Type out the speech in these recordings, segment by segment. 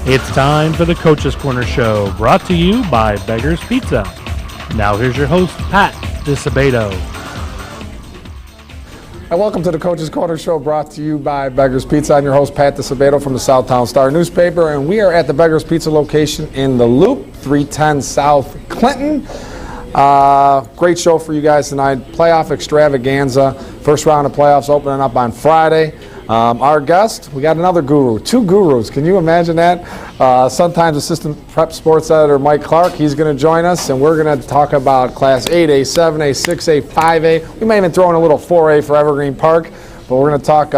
It's time for the Coach's Corner Show, brought to you by Beggar's Pizza. Now here's your host, Pat DiSabato. And welcome to the Coach's Corner Show, brought to you by Beggar's Pizza. I'm your host, Pat DiSabato from the Southtown Star newspaper, and we are at the Beggar's Pizza location in the Loop, 310 South Clinton. Great show for you guys tonight. Playoff extravaganza. First round of playoffs opening up on Friday. Our guest, we got another guru, two gurus. Can you imagine that? Sun-Times assistant prep sports editor Mike Clark, he's going to join us, and we're going to talk about Class 8A, 7A, 6A, 5A. We may even throw in a little 4A for Evergreen Park, but we're going to talk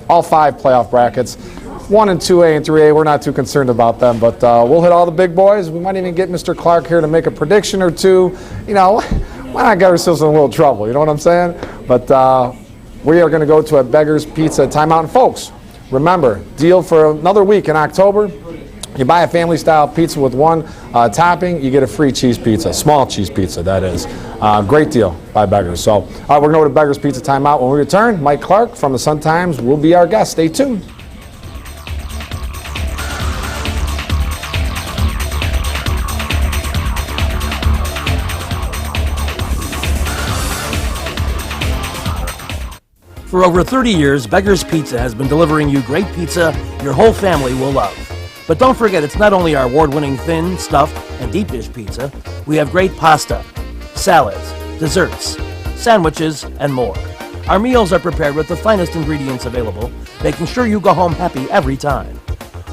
all five playoff brackets. 1 and 2A and 3A, we're not too concerned about them, but we'll hit all the big boys. We might even get Mr. Clark here to make a prediction or two. You know, why not get ourselves in a little trouble, you know what I'm saying? But we are going to go to a Beggar's Pizza timeout. And folks, remember, deal for another week in October. You buy a family-style pizza with one topping, you get a free cheese pizza, small cheese pizza, that is. Great deal by Beggars. So, we're going to go to Beggar's Pizza timeout. When we return, Mike Clark from the Sun-Times will be our guest. Stay tuned. For over 30 years, Beggar's Pizza has been delivering you great pizza your whole family will love. But don't forget, it's not only our award-winning thin, stuffed, and deep dish pizza. We have great pasta, salads, desserts, sandwiches, and more. Our meals are prepared with the finest ingredients available, making sure you go home happy every time.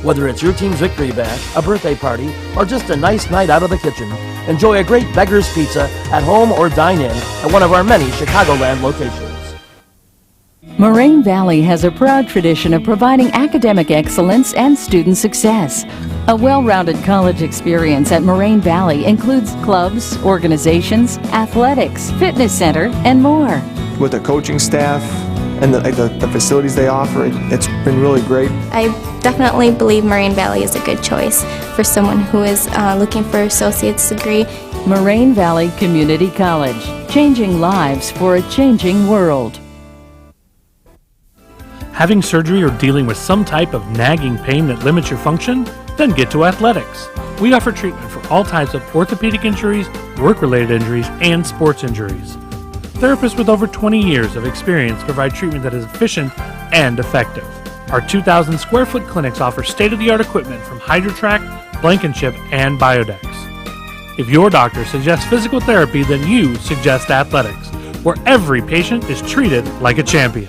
Whether it's your team's victory bash, a birthday party, or just a nice night out of the kitchen, enjoy a great Beggar's Pizza at home or dine in at one of our many Chicagoland locations. Moraine Valley has a proud tradition of providing academic excellence and student success. A well-rounded college experience at Moraine Valley includes clubs, organizations, athletics, fitness center, and more. With the coaching staff and the facilities they offer, it's been really great. I definitely believe Moraine Valley is a good choice for someone who is looking for an associate's degree. Moraine Valley Community College, changing lives for a changing world. Having surgery or dealing with some type of nagging pain that limits your function? Then get to Athletics. We offer treatment for all types of orthopedic injuries, work-related injuries, and sports injuries. Therapists with over 20 years of experience provide treatment that is efficient and effective. Our 2,000 square foot clinics offer state-of-the-art equipment from HydroTrack, Blankenship, and Biodex. If your doctor suggests physical therapy, then you suggest Athletics, where every patient is treated like a champion.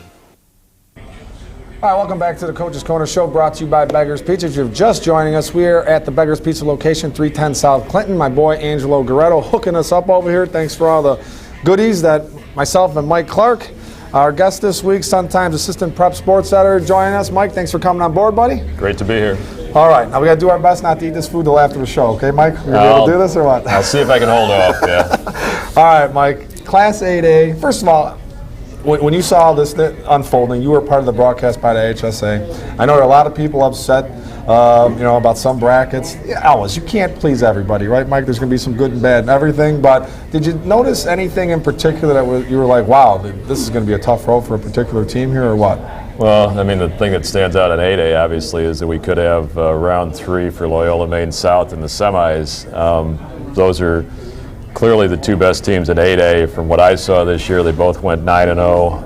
All right, welcome back to the Coach's Corner Show, brought to you by Beggar's Pizza. If you're just joining us, we are at the Beggar's Pizza location, 310 South Clinton. My boy Angelo Goretto hooking us up over here. Thanks for all the goodies that myself and Mike Clark, our guest this week, Sun-Times assistant prep sports editor, joining us. Mike, thanks for coming on board, buddy. Great to be here. All right, now we got to do our best not to eat this food till after the show, okay, Mike? We're going to be able to do this or what? I'll see if I can hold off, yeah. All right, Mike, Class 8A. First of all, when you saw this unfolding, you were part of the broadcast by the HSA. I know there are a lot of people upset, about some brackets. Alice, you can't please everybody, right, Mike? There's going to be some good and bad and everything. But did you notice anything in particular that you were like, wow, this is going to be a tough road for a particular team here, or what? Well, I mean, the thing that stands out in 8A, obviously, is that we could have round 3 for Loyola Maine South in the semis. Those are clearly the two best teams in 8A. From what I saw this year, they both went 9-0.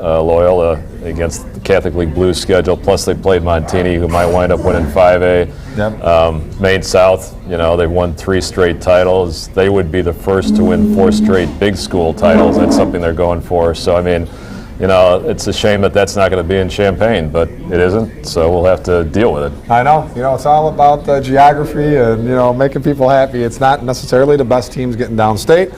Loyola against the Catholic League Blues schedule, plus they played Montini, who might wind up winning 5A. Yep. Maine South, they've won 3 straight titles. They would be the first to win 4 straight big school titles. That's something they're going for. So, I mean, it's a shame that that's not going to be in Champaign, but it isn't, so we'll have to deal with it. I know. It's all about geography and, making people happy. It's not necessarily the best teams getting downstate.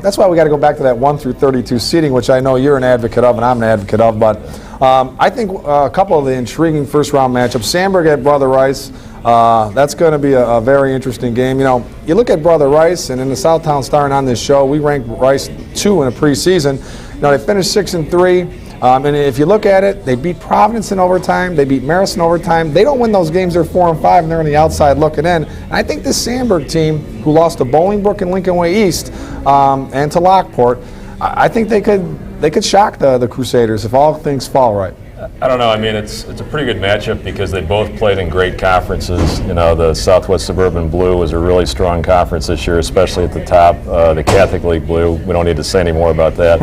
That's why we got to go back to that 1 through 32 seeding, which I know you're an advocate of and I'm an advocate of, but I think a couple of the intriguing first-round matchups. Sandburg at Brother Rice, that's going to be a very interesting game. You look at Brother Rice, and in the Southtown Star and on this show, we ranked Rice 2 in a preseason. They finished 6-3, and if you look at it, they beat Providence in overtime, they beat Marist in overtime. They don't win those games, they're 4-5, and they're on the outside looking in. And I think this Sandburg team, who lost to Bolingbrook and Lincoln Way East, and to Lockport, I think they could shock the Crusaders if all things fall right. I don't know. I mean, it's a pretty good matchup because they both played in great conferences. You know, the Southwest Suburban Blue was a really strong conference this year, especially at the top. The Catholic League Blue, we don't need to say any more about that.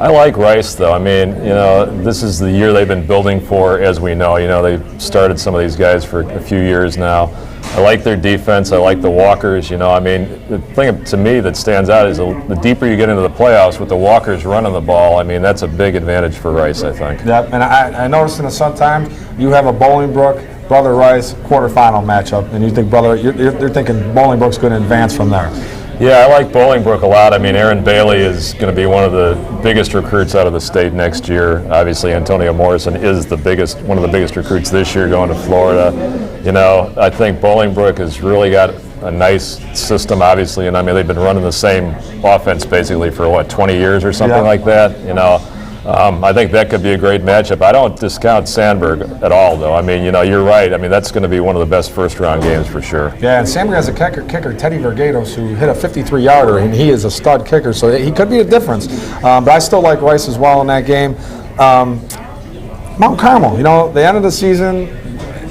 I like Rice, though. I mean, you know, this is the year they've been building for, as we know. You know, they've started some of these guys for a few years now. I like their defense. I like the Walkers. You know, I mean, the thing to me that stands out is the deeper you get into the playoffs with the Walkers running the ball. I mean, that's a big advantage for Rice, I think. Yep, and I noticed in the Sun Times you have a Bolingbrook, Brother Rice quarterfinal matchup, and you think you're thinking Bolingbrook's going to advance from there. Yeah, I like Bolingbrook a lot. I mean, Aaron Bailey is going to be one of the biggest recruits out of the state next year. Obviously, Antonio Morrison is one of the biggest recruits this year going to Florida. You know, I think Bolingbrook has really got a nice system, obviously, and I mean, they've been running the same offense basically for, 20 years or something like that, you know. I think that could be a great matchup. I don't discount Sandburg at all, though. I mean, you know, you're right. I mean, that's going to be one of the best first-round games for sure. Yeah, and Sandburg has a kicker, Teddy Vergados, who hit a 53-yarder, and he is a stud kicker, so he could be a difference. But I still like Rice as well in that game. Mount Carmel, you know, the end of the season,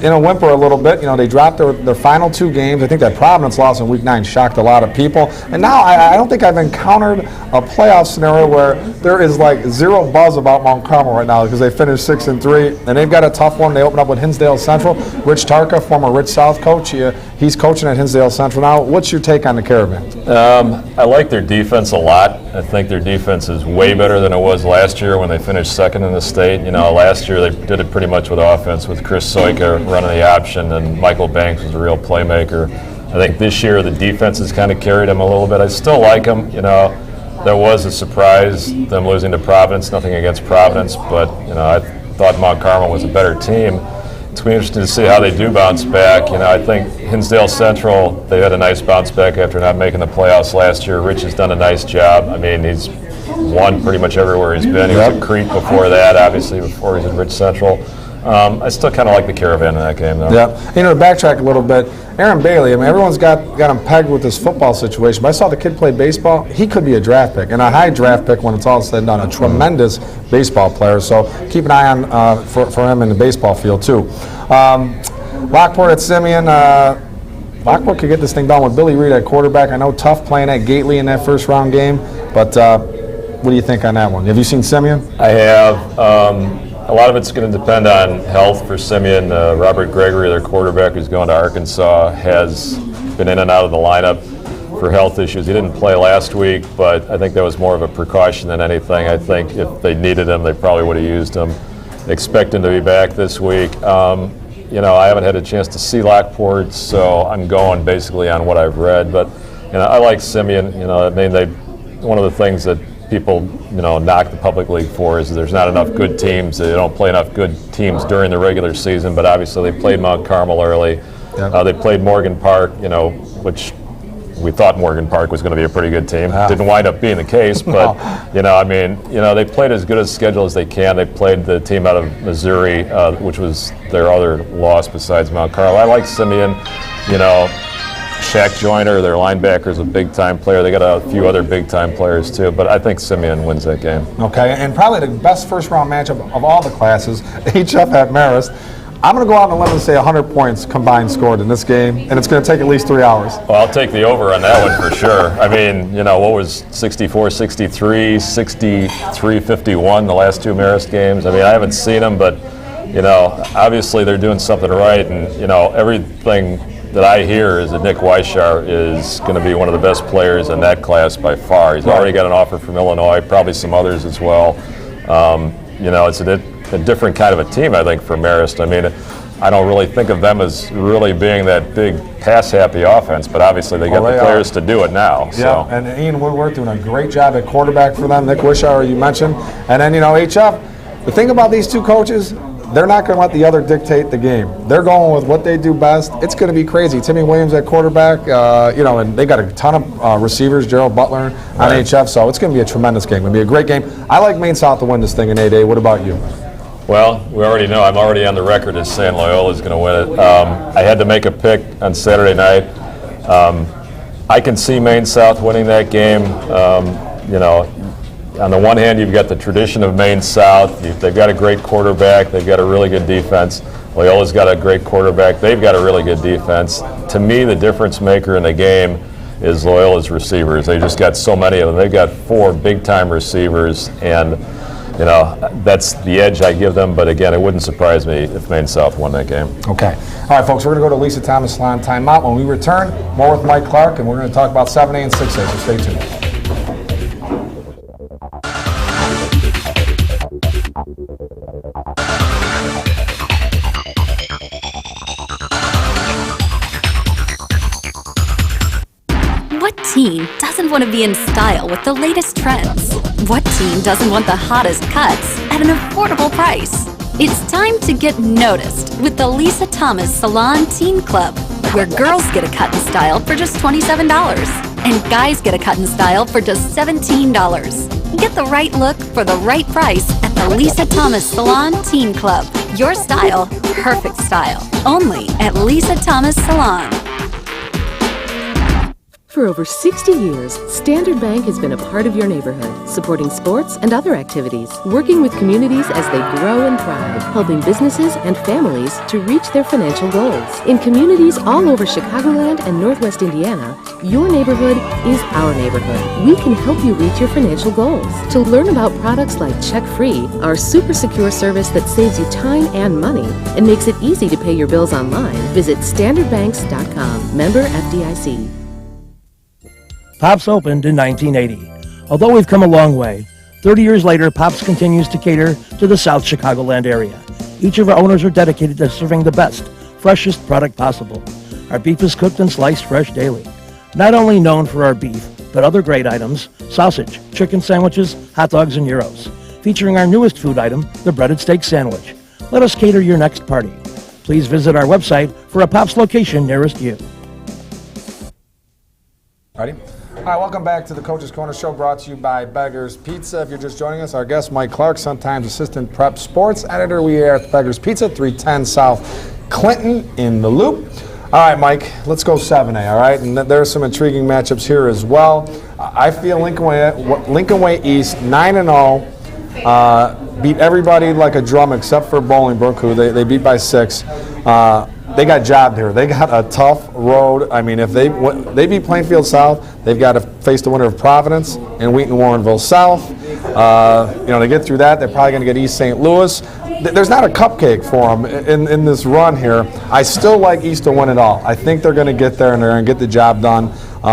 whimper a little bit. You know, they dropped their final 2 games. I think that Providence loss in Week 9 shocked a lot of people. And now I don't think I've encountered a playoff scenario where there is like zero buzz about Mount Carmel right now because they finished 6-3, and they've got a tough one. They open up with Hinsdale Central. Rich Tarka, former Rich South coach, he's coaching at Hinsdale Central now. What's your take on the Caravan? I like their defense a lot. I think their defense is way better than it was last year when they finished second in the state. You know, last year they did it pretty much with offense with Chris Soika running the option, and Michael Banks was a real playmaker. I think this year the defense has kind of carried them a little bit. I still like them. You know, there was a surprise, them losing to Providence. Nothing against Providence, but, you know, I thought Mount Carmel was a better team. It's going to be interesting to see how they do bounce back. You know, I think Hinsdale Central, they had a nice bounce back after not making the playoffs last year. Rich has done a nice job. I mean, he's won pretty much everywhere he's been. He was at Crete before that, obviously, before he was at Rich Central. I still kind of like the Caravan in that game, though. Yeah. You know, to backtrack a little bit, Aaron Bailey, I mean, everyone's got him pegged with this football situation, but I saw the kid play baseball. He could be a draft pick, and a high draft pick when it's all said and done, a tremendous baseball player. So keep an eye on for him in the baseball field, too. Lockport at Simeon. Lockport could get this thing done with Billy Reed at quarterback. I know tough playing at Gately in that first-round game, but what do you think on that one? Have you seen Simeon? I have. A lot of it's going to depend on health for Simeon. Robert Gregory, their quarterback, who's going to Arkansas, has been in and out of the lineup for health issues. He didn't play last week, but I think that was more of a precaution than anything. I think if they needed him, they probably would have used him. Expect him to be back this week. You know, I haven't had a chance to see Lockport, so I'm going basically on what I've read. But, you know, I like Simeon. You know, I mean, one of the things that people, you know, knock the public league for is there's not enough good teams. They don't play enough good teams during the regular season, but obviously they played Mount Carmel early. Yep. They played Morgan Park, you know, which we thought Morgan Park was going to be a pretty good team. Didn't wind up being the case, but, you know, I mean, you know, they played as good a schedule as they can. They played the team out of Missouri, which was their other loss besides Mount Carmel. I like Simeon, you know. Shaq Joyner, their linebacker, is a big-time player. They got a few other big-time players, too. But I think Simeon wins that game. Okay, and probably the best first-round matchup of all the classes, HF at Marist. I'm going to go out on a limb and say 100 points combined scored in this game, and it's going to take at least 3 hours. Well, I'll take the over on that one for sure. I mean, you know, what was 64-63, 63-51 the last 2 Marist games? I mean, I haven't seen them, but, you know, obviously they're doing something right, and, you know, everything that I hear is that Nick Weishar is going to be one of the best players in that class by far. He's already got an offer from Illinois, probably some others as well. You know, it's a different kind of a team, I think, for Marist. I mean, I don't really think of them as really being that big pass-happy offense, but obviously they got the players to do it now. So. Yeah, and Ian Woodworth doing a great job at quarterback for them. Nick Weishar, you mentioned. And then, you know, HF, the thing about these two coaches, they're not going to let the other dictate the game. They're going with what they do best. It's going to be crazy. Timmy Williams at quarterback, you know, and they got a ton of receivers, Gerald Butler on HF, so it's going to be a tremendous game. It's going to be a great game. I like Maine South to win this thing in 8A. What about you? Well, we already know. I'm already on the record as saying Loyola is going to win it. I had to make a pick on Saturday night. I can see Maine South winning that game. You know, on the one hand, you've got the tradition of Maine South. They've got a great quarterback. They've got a really good defense. Loyola's got a great quarterback. They've got a really good defense. To me, the difference maker in the game is Loyola's receivers. They just got so many of them. They've got 4 big-time receivers, and you know, that's the edge I give them. But again, it wouldn't surprise me if Maine South won that game. Okay. All right, folks, we're going to go to Lisa Thomas Salon timeout. When we return, more with Mike Clark, and we're going to talk about 7A and 6A, so stay tuned. What teen doesn't want to be in style with the latest trends? What teen doesn't want the hottest cuts at an affordable price? It's time to get noticed with the Lisa Thomas Salon Teen Club, where girls get a cut and style for just $27 and guys get a cut and style for just $17. Get the right look for the right price at the Lisa Thomas Salon Teen Club. Your style, perfect style. Only at Lisa Thomas Salon. For over 60 years, Standard Bank has been a part of your neighborhood, supporting sports and other activities, working with communities as they grow and thrive, helping businesses and families to reach their financial goals. In communities all over Chicagoland and Northwest Indiana, your neighborhood is our neighborhood. We can help you reach your financial goals. To learn about products like Check Free, our super secure service that saves you time and money and makes it easy to pay your bills online, visit standardbanks.com. Member FDIC. Pops opened in 1980. Although we've come a long way, 30 years later, Pops continues to cater to the South Chicagoland area. Each of our owners are dedicated to serving the best, freshest product possible. Our beef is cooked and sliced fresh daily. Not only known for our beef, but other great items, sausage, chicken sandwiches, hot dogs, and gyros. Featuring our newest food item, the breaded steak sandwich. Let us cater your next party. Please visit our website for a Pops location nearest you. Ready? All right, welcome back to the Coach's Corner Show, brought to you by Beggar's Pizza. If you're just joining us, our guest, Mike Clark, Sun-Times assistant prep sports editor. We are at Beggar's Pizza, 310 South Clinton in the Loop. All right, Mike, let's go 7A, all right? And there are some intriguing matchups here as well. I feel Lincoln Way East, 9-0, beat everybody like a drum except for Bolingbrook, who they beat by 6. They got jobbed here. They got a tough road. I mean, if they beat Plainfield South, they've got to face the winner of Providence and Wheaton Warrenville South. To get through that, they're probably going to get East St. Louis. There's not a cupcake for them in this run here. I still like East to win it all. I think they're going to get there and they're going to get the job done.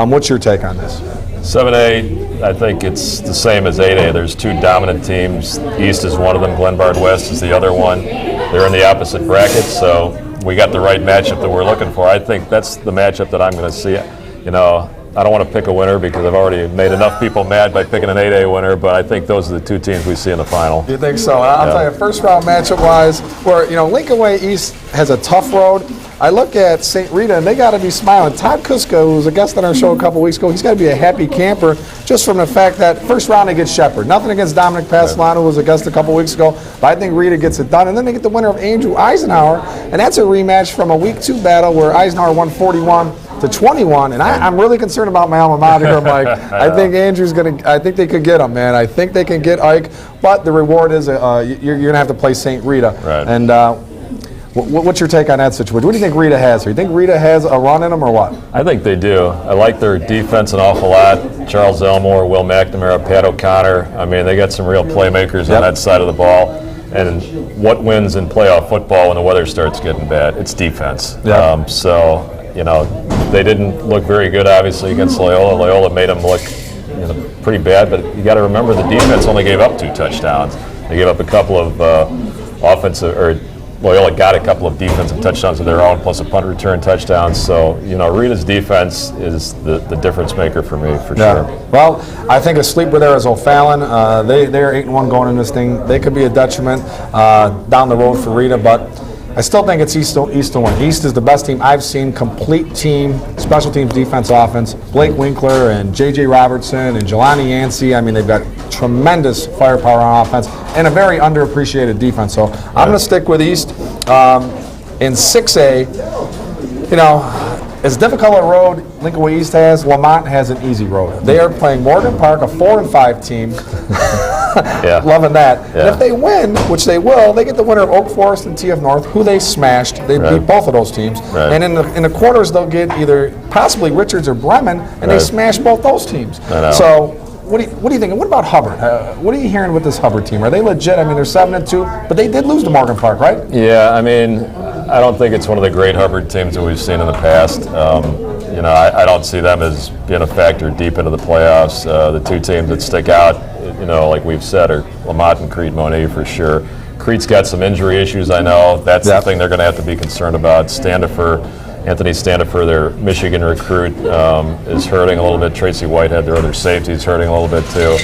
What's your take on this? 7A, I think it's the same as 8A. There's 2 dominant teams. East is one of them. Glenbard West is the other one. They're in the opposite bracket, so we got the right matchup that we're looking for. I think that's the matchup that I'm going to see. You know, I don't want to pick a winner because I've already made enough people mad by picking an 8A winner, but I think those are the 2 teams we see in the final. You think so? I'll tell you, first round matchup-wise, where, Lincoln Way East has a tough road. I look at St. Rita, and they got to be smiling. Todd Kuska, who was a guest on our show a couple weeks ago, he's got to be a happy camper just from the fact that first round they get Shepherd. Nothing against Dominic Pasolano, who was a guest a couple weeks ago, but I think Rita gets it done. And then they get the winner of Andrew Eisenhower, and that's a rematch from a Week 2 battle where Eisenhower won 41-21, and I'm really concerned about my alma mater here, Mike. I think I think they could get him, man. I think they can get Ike, but the reward is you're going to have to play St. Rita. Right. And what's your take on that situation? What do you think Rita has here? You think Rita has a run in them or what? I think they do. I like their defense an awful lot. Charles Elmore, Will McNamara, Pat O'Connor. I mean, they got some real playmakers on that side of the ball. And what wins in playoff football when the weather starts getting bad? It's defense. Yep. They didn't look very good, obviously, against Loyola. Loyola made them look pretty bad, but you got to remember the defense only gave up 2 touchdowns. They gave up a couple of Loyola got a couple of defensive touchdowns of their own, plus a punt return touchdown. So, Rita's defense is the difference maker for me, for sure. Well, I think a sleeper there is O'Fallon. They're 8-1 going in this thing. They could be a detriment down the road for Rita, but I still think it's East to win. East is the best team I've seen, complete team, special teams, defense, offense. Blake Winkler and J.J. Robertson and Jelani Yancey. I mean, they've got tremendous firepower on offense and a very underappreciated defense. So I'm going to stick with East. In 6A, as difficult a road Lincoln Way East has, Lamont has an easy road. They are playing Morgan Park, a 4-5 team. Yeah. Loving that. Yeah. And if they win, which they will, they get the winner of Oak Forest and TF North, who they smashed. They Right. beat both of those teams. Right. And in the quarters, they'll get either possibly Richards or Bremen, and they Right. smash both those teams. I know. So what do you think? And what about Hubbard? What are you hearing with this Hubbard team? Are they legit? I mean, they're 7-2, but they did lose to Morgan Park, right? Yeah, I mean, I don't think it's one of the great Hubbard teams that we've seen in the past. You know, I don't see them as being a factor deep into the playoffs. The two teams that stick out, you know, like we've said, are Lamont and Crete Monet for sure. Crete's got some injury issues, I know. That's the thing they're going to have to be concerned about. Anthony Standifer, their Michigan recruit, is hurting a little bit. Tracy Whitehead, their other safety, is hurting a little bit too.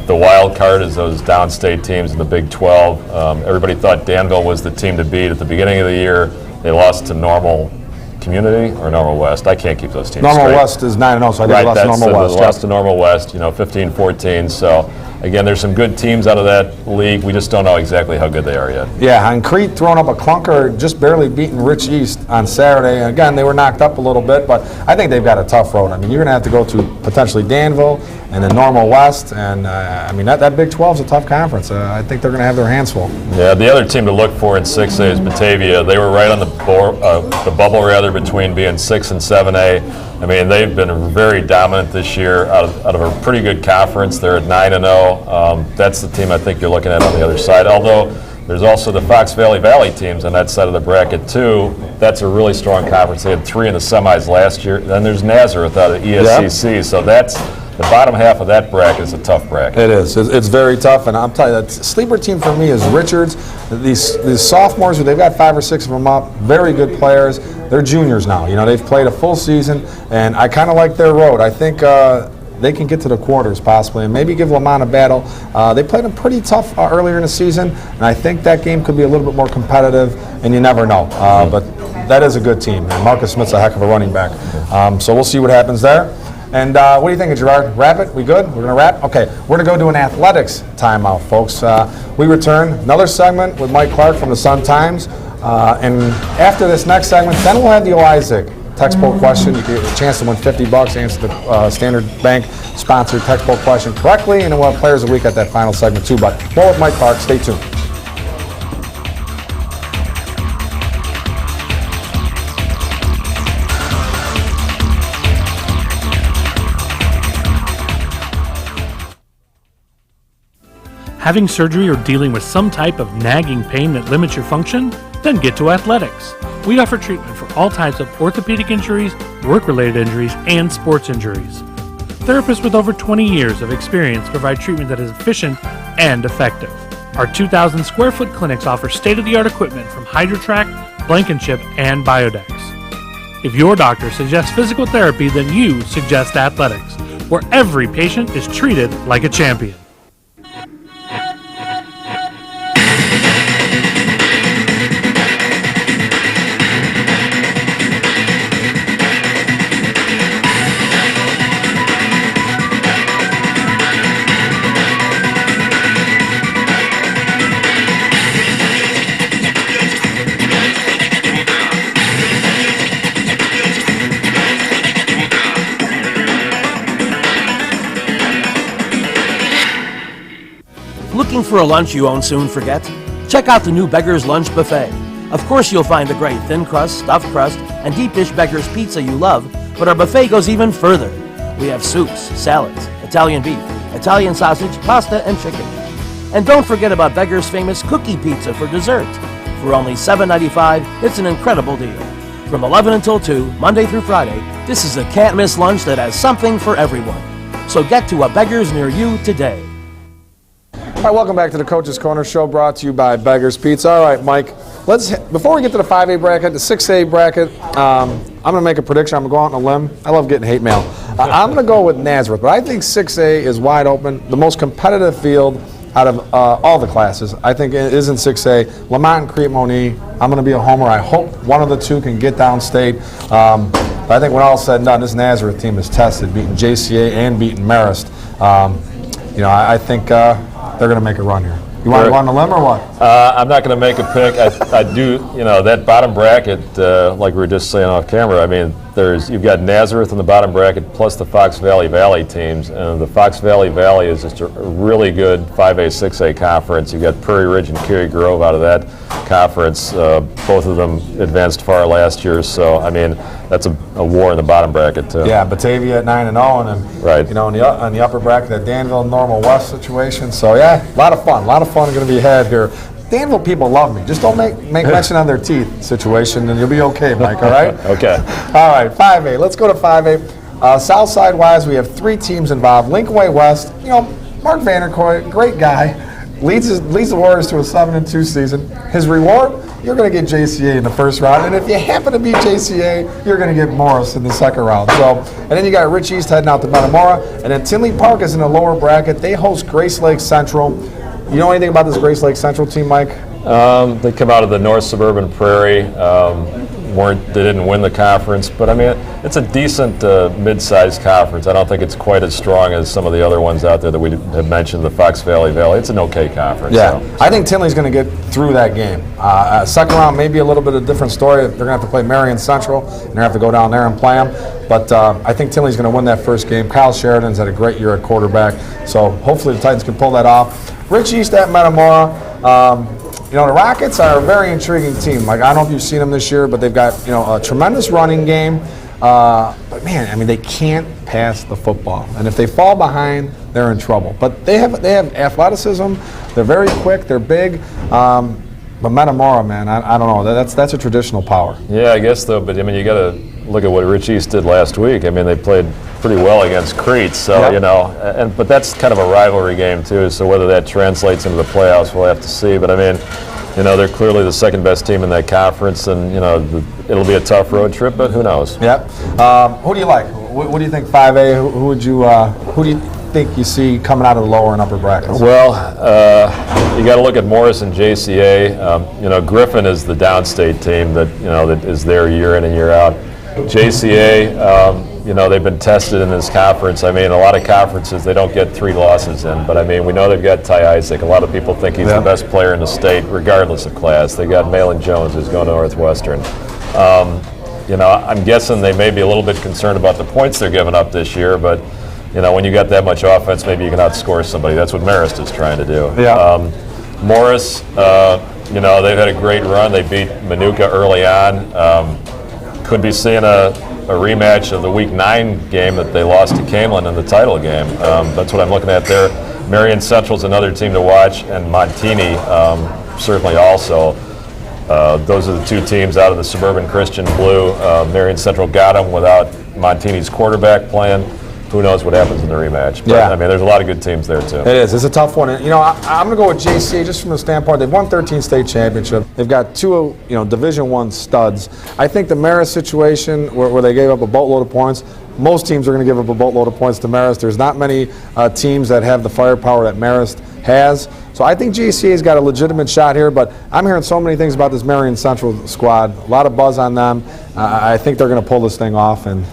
The wild card is those downstate teams in the Big 12. Everybody thought Danville was the team to beat at the beginning of the year. They lost to Normal Community or Normal West. I can't keep those teams Normal straight. West is 9-0, so I think Right, they lost to that's Normal the West. lost to Normal West, 15-14. So, again, there's some good teams out of that league. We just don't know exactly how good they are yet. Yeah, and Crete throwing up a clunker, just barely beating Rich East on Saturday. And again, they were knocked up a little bit, but I think they've got a tough road. I mean, you're going to have to go to potentially Danville and then Normal West, and I mean, that Big 12 is a tough conference. I think they're going to have their hands full. Yeah, the other team to look for in 6A is Batavia. They were right on the bubble rather between being 6 and 7A. I mean, they've been very dominant this year out of a pretty good conference. They're at 9-0. That's the team I think you're looking at on the other side. Although there's also the Fox Valley teams on that side of the bracket too. That's a really strong conference. They had 3 in the semis last year. Then there's Nazareth out of ESCC. So that's the bottom half of that bracket is a tough bracket. It is. It's very tough, and I'm telling you, that sleeper team for me is Richards. These sophomores, they've got 5 or 6 of them up, very good players. They're juniors now. They've played a full season, and I kind of like their road. I think they can get to the quarters possibly, and maybe give Lamont a battle. They played them pretty tough earlier in the season, and I think that game could be a little bit more competitive, and you never know. But that is a good team, and Marcus Smith's a heck of a running back. So we'll see what happens there. And what do you think, Gerard? Wrap it? We good? We're going to wrap? Okay, we're going to go to an athletics timeout, folks. We return, another segment with Mike Clark from the Sun-Times. And after this next segment, then we'll have the Isaac textbook question. You get a chance to win $50, answer the Standard Bank sponsored textbook question correctly, and then we'll have Players of the Week at that final segment too. But more with Mike Clark. Stay tuned. Having surgery or dealing with some type of nagging pain that limits your function? Then get to Athletics. We offer treatment for all types of orthopedic injuries, work-related injuries, and sports injuries. Therapists with over 20 years of experience provide treatment that is efficient and effective. Our 2,000 square foot clinics offer state-of-the-art equipment from HydroTrack, Blankenship, and Biodex. If your doctor suggests physical therapy, then you suggest Athletics, where every patient is treated like a champion. Looking for a lunch you won't soon forget? Check out the new Beggar's Lunch Buffet. Of course you'll find the great thin crust, stuffed crust, and deep dish Beggar's pizza you love, but our buffet goes even further. We have soups, salads, Italian beef, Italian sausage, pasta, and chicken. And don't forget about Beggar's famous cookie pizza for dessert. For only $7.95, it's an incredible deal. From 11 until 2, Monday through Friday, this is a can't-miss lunch that has something for everyone. So get to a Beggar's near you today. All right, welcome back to the Coach's Corner Show, brought to you by Beggar's Pizza. All right, Mike, before we get to the 5A bracket, the 6A bracket, I'm going to make a prediction. I'm going to go out on a limb. I love getting hate mail. I'm going to go with Nazareth, but I think 6A is wide open, the most competitive field out of all the classes. I think it is in 6A. Lamont and Crete Monet, I'm going to be a homer. I hope one of the two can get downstate. But I think when all is said and done, this Nazareth team is tested, beating JCA and beating Marist. I think they're going to make a run here. You want to go on the limb or what? I'm not going to make a pick. I do, that bottom bracket, like we were just saying off camera, I mean, you've got Nazareth in the bottom bracket plus the Fox Valley Valley teams, and the Fox Valley Valley is just a really good 5A, 6A conference. You've got Prairie Ridge and Cary Grove out of that conference. Both of them advanced far last year, so, I mean, that's a war in the bottom bracket, too. Yeah, Batavia at 9-0, and then, right. in the upper bracket, that Danville Normal West situation. So, yeah, a lot of fun going to be had here. Danville people love me. Just don't make mention of their teeth situation, and you'll be okay, Mike, all right? Okay. All right, 5A. Let's go to 5A. South side-wise, we have 3 teams involved. Lincoln Way West, Mark Vanderkoy, great guy, leads the Warriors to a 7-2 season. His reward, you're going to get JCA in the first round, and if you happen to beat JCA, you're going to get Morris in the second round. So, and then you got Rich East heading out to Metamora, and then Tinley Park is in the lower bracket. They host Grace Lake Central. You know anything about this Grace Lake Central team, Mike? They come out of the North Suburban Prairie. They didn't win the conference, but I mean, it's a decent mid-sized conference. I don't think it's quite as strong as some of the other ones out there that we have mentioned, the Fox Valley Valley. It's an okay conference. Yeah, so. I think Tinley's going to get through that game. Second round, maybe a little bit of a different story. They're going to have to play Marion Central, and they're going to have to go down there and play them. But I think Tinley's going to win that first game. Kyle Sheridan's had a great year at quarterback, so hopefully the Titans can pull that off. Rich East at Metamora. The Rockets are a very intriguing team. Like, I don't know if you've seen them this year, but they've got, a tremendous running game. But man, I mean, they can't pass the football. And if they fall behind, they're in trouble. But they have athleticism. They're very quick. They're big. But Metamora, man, I don't know. That's a traditional power. Yeah, I guess though. But I mean, you got to look at what Rich East did last week. I mean, they played pretty well against Crete. So yep. But that's kind of a rivalry game too. So whether that translates into the playoffs, we'll have to see. But I mean, they're clearly the second best team in that conference, and it'll be a tough road trip. But who knows? Yep. Who do you like? What do you think? 5A. Who do you think you see coming out of the lower and upper brackets? Well, you got to look at Morris and JCA. Griffin is the downstate team that that is there year in and year out. JCA, they've been tested in this conference. I mean, a lot of conferences they don't get 3 losses in, but I mean, we know they've got Ty Isaac. A lot of people think he's the best player in the state, regardless of class. They got Malin Jones, who's going to Northwestern. I'm guessing they may be a little bit concerned about the points they're giving up this year, but when you got that much offense, maybe you can outscore somebody. That's what Marist is trying to do. Yeah. Morris, they've had a great run. They beat Manuka early on. Could be seeing a rematch of the Week 9 game that they lost to Camelin in the title game. That's what I'm looking at there. Marion Central's another team to watch, and Montini certainly also. Those are the 2 teams out of the Suburban Christian Blue. Marion Central got them without Montini's quarterback playing. Who knows what happens in the rematch? But, yeah. I mean, there's a lot of good teams there, too. It is. It's a tough one. And, I'm going to go with JCA just from the standpoint. They've won 13 state championships. They've got 2, Division I studs. I think the Marist situation where they gave up a boatload of points, most teams are going to give up a boatload of points to Marist. There's not many teams that have the firepower that Marist has. So I think JCA's got a legitimate shot here, but I'm hearing so many things about this Marion Central squad. A lot of buzz on them. I think they're going to pull this thing off, and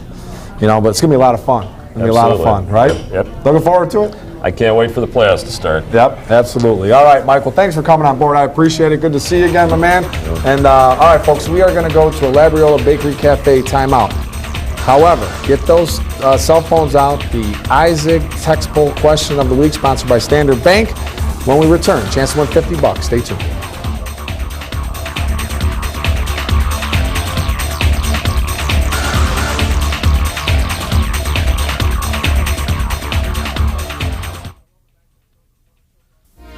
but it's going to be a lot of fun. It's going to be a lot of fun, right? Yep. Looking forward to it? I can't wait for the playoffs to start. Yep, absolutely. All right, Michael, thanks for coming on board. I appreciate it. Good to see you again, my man. And all right, folks, we are going to go to a Labriola Bakery Cafe timeout. However, get those cell phones out. The Isaac text poll question of the week, sponsored by Standard Bank. When we return, chance to win $50. Stay tuned.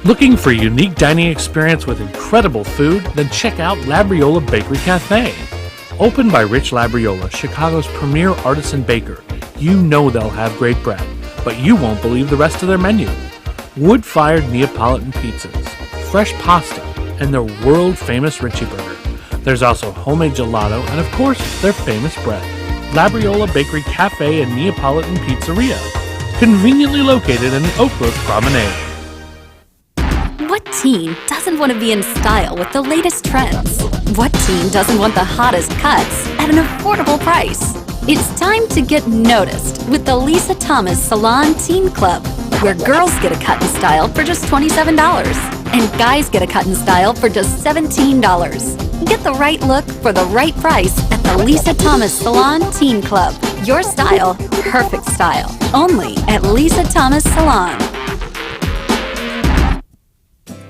Looking for a unique dining experience with incredible food? Then check out Labriola Bakery Cafe. Opened by Rich Labriola, Chicago's premier artisan baker, you know they'll have great bread, but you won't believe the rest of their menu. Wood-fired Neapolitan pizzas, fresh pasta, and their world-famous Richie Burger. There's also homemade gelato and, of course, their famous bread. Labriola Bakery Cafe and Neapolitan Pizzeria, conveniently located in the Oak Brook Promenade. What teen doesn't want to be in style with the latest trends? What teen doesn't want the hottest cuts at an affordable price? It's time to get noticed with the Lisa Thomas Salon Teen Club, where girls get a cut and style for just $27 And guys get a cut in style for just $17. Get the right look for the right price at the Lisa Thomas Salon Teen Club. Your style, perfect style. Only at Lisa Thomas Salon.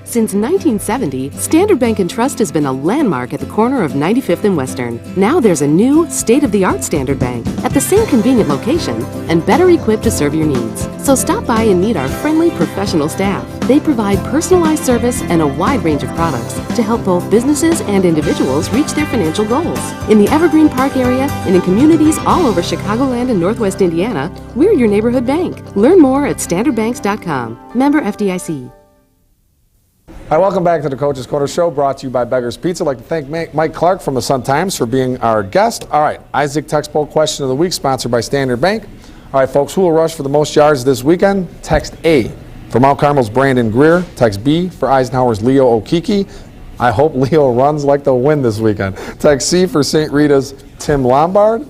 Since 1970, Standard Bank & Trust has been a landmark at the corner of 95th and Western. Now there's a new, state-of-the-art Standard Bank at the same convenient location and better equipped to serve your needs. So stop by and meet our friendly professional staff. They provide personalized service and a wide range of products to help both businesses and individuals reach their financial goals. In the Evergreen Park area and in communities all over Chicagoland and Northwest Indiana, we're your neighborhood bank. Learn more at standardbanks.com. Member FDIC. Hi, welcome back to the Coach's Corner Show, brought to you by Beggar's Pizza. I'd like to thank Mike Clark from the Sun-Times for being our guest. All right, Isaac Textbook Question of the Week, sponsored by Standard Bank. All right, folks, who will rush for the most yards this weekend? Text A for Mount Carmel's Brandon Greer. Text B for Eisenhower's Leo Okiki. I hope Leo runs like they'll win this weekend. Text C for St. Rita's Tim Lombard.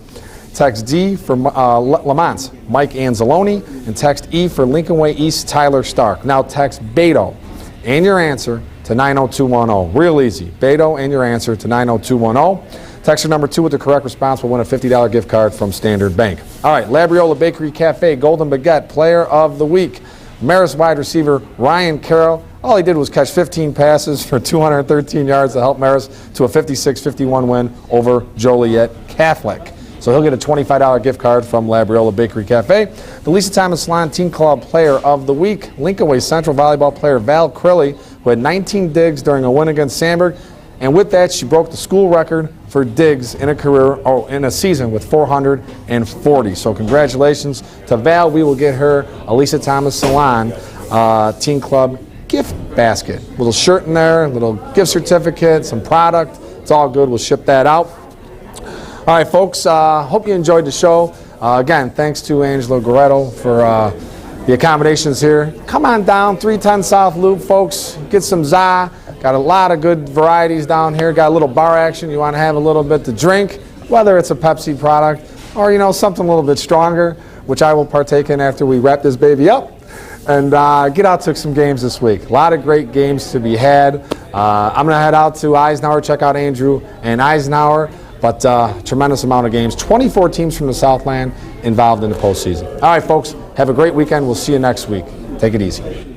Text D for Lamont's Mike Anzalone. And text E for Lincoln Way East Tyler Stark. Now text Beto and your answer to 90210. Real easy. Beto and your answer to 90210. Texter number 2 with the correct response will win a $50 gift card from Standard Bank. All right, Labriola Bakery Cafe Golden Baguette Player of the Week. Marist wide receiver Ryan Carroll. All he did was catch 15 passes for 213 yards to help Marist to a 56-51 win over Joliet Catholic. So he'll get a $25 gift card from Labriola Bakery Cafe. The Lisa Thomas Salon Teen Club Player of the Week, Lincoln Way Central volleyball player Val Crilly, who had 19 digs during a win against Sandburg. And with that, she broke the school record for digs in a season with 440. So congratulations to Val. We will get her a Lisa Thomas Salon Teen Club gift basket. A little shirt in there, a little gift certificate, some product. It's all good. We'll ship that out. All right, folks, hope you enjoyed the show. Again, thanks to Angelo Goretto for the accommodations here. Come on down, 310 South Loop, folks. Get some za. Got a lot of good varieties down here. Got a little bar action. You want to have a little bit to drink, whether it's a Pepsi product or, you know, something a little bit stronger, which I will partake in after we wrap this baby up. And get out to some games this week. A lot of great games to be had. I'm going to head out to Eisenhower, check out Andrew and Eisenhower. But tremendous amount of games. 24 teams from the Southland involved in the postseason. All right, folks, have a great weekend. We'll see you next week. Take it easy.